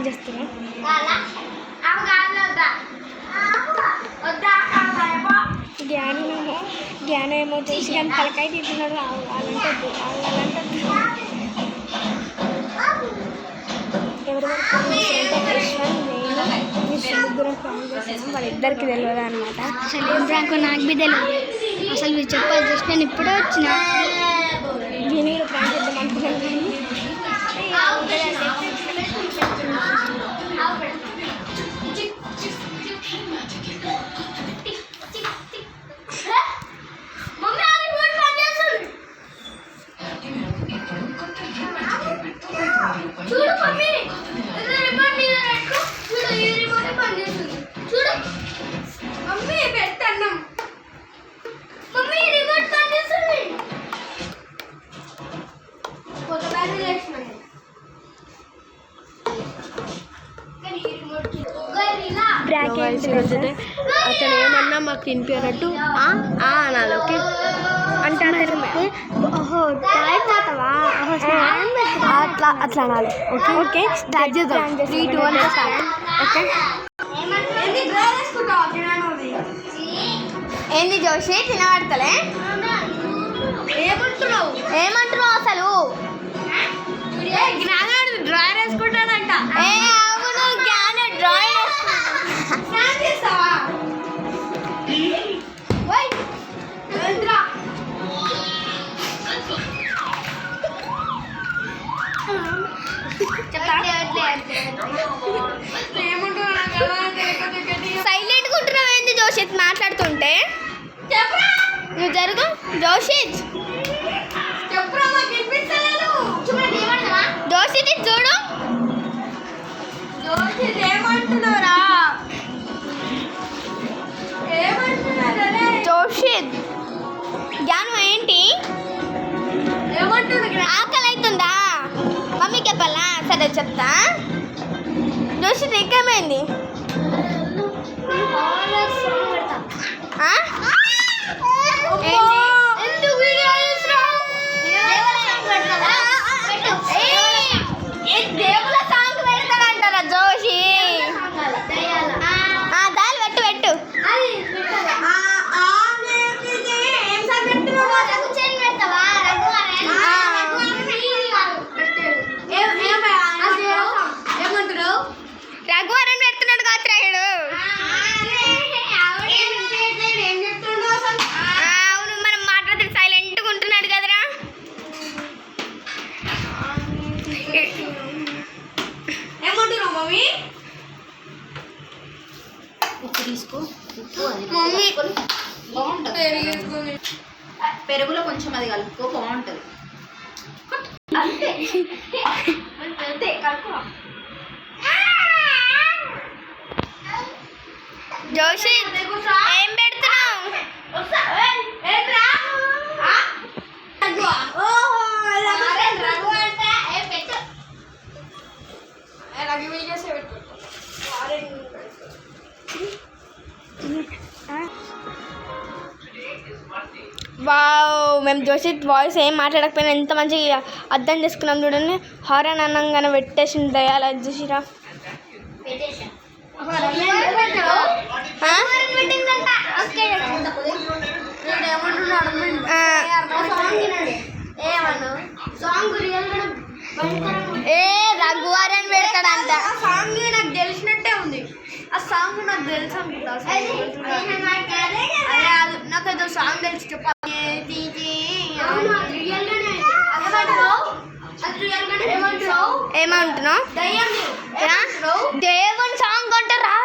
చేస్తున్నాం. జ్ఞానం ఏమో చేసి కానీ తలకాయ తింటున్నాడు. వాళ్ళంటే ముగ్గురం ప్రాంక్ చేసాము. వాళ్ళిద్దరికి తెలియదు అనమాట. అసలు ఏం ప్రాంక్ నాకు బి తెలియదు. అసలు మీరు చెప్పాలి చూసి నేను ఇప్పుడే వచ్చిన. దీన్ని కూడా ప్రాంక్ చేద్దాం అనుకున్నాను కానీ అతను ఏమన్నా మాకు వినిపించినట్టు అనాలి. ఓకే అంటే అట్లా అనాలి. ఓకే ఓకే స్టార్ట్ చేద్దాం. 3, 2, 1 స్టార్ట్. ఓకే ఏంది జోషి తినబడతలే? ఏమంటున్నావు అసలు? డ్రాయర్ వేసుకుంటాడంట. అవును జ్ఞాన డ్రాయింగ్ సైలెంట్గా ఉంటున్నావు ఏంది జోషిత్ మాట్లాడుతుంటే? నువ్వు జరుగు జోషిత్. జోషిత్ చూడు. ఏమంటున్నారా? జోషిత్ జ్ఞానం ఏంటి? ఆకలి అవుతుందా? మమ్మీకి చెప్పాలా? సరే చెప్తా. జోషిత్ ఇంకేమైంది? దేవుల సాంగ్ పెడతాడంటారా జోషి? దాని పెట్టు పెట్టు. రఘువరన్ పెడుతున్నాడు కాత్రాయుడు. అవును మనం మాట్లాడితే సైలెంట్గా ఉంటున్నాడు కదరా. ఏమంటున్నావు మమ్మీ? ఉప్పు తీసుకో. ఉప్పు అది మమ్మీ బాగుంటుంది. పెరుగులో కొంచెం అది కలుపుకో బాగుంటుంది. జోషి ఏం పెడుతున్నావు? వావ్, మేము జోషిత్ వాయిస్ ఏం మాట్లాడకపోయినా ఎంత మంచిగా అర్థం చేసుకున్నాం చూడండి. హారన్ అన్నంగానే పెట్టేసింది దయాల చూసిరా. ఏ రఘువరన్ పెడతాడంట. సాంగ్ నాకు తెలిసినట్టే ఉంది. ఆ సాంగ్ నాకు తెలుసు అనుకుంటా. నాకు ఏదో సాంగ్ తెలిసి చెప్పాలి. ఏమంటున్నావు? దేవుని సాంగ్ అంటారా?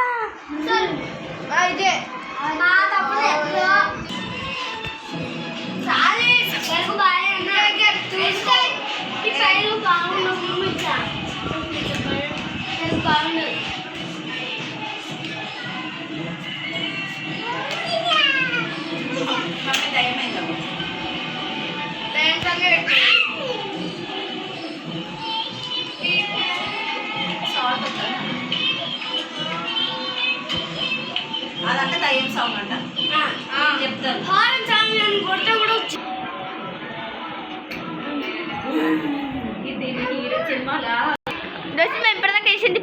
అదంటే దయ్యం సాంగ్ అంట చెప్తారు. హారన్ సాంగ్ అని కొడితే కూడా ఇది హీరో సినిమాలా ఇప్పటిదాకా వేసింది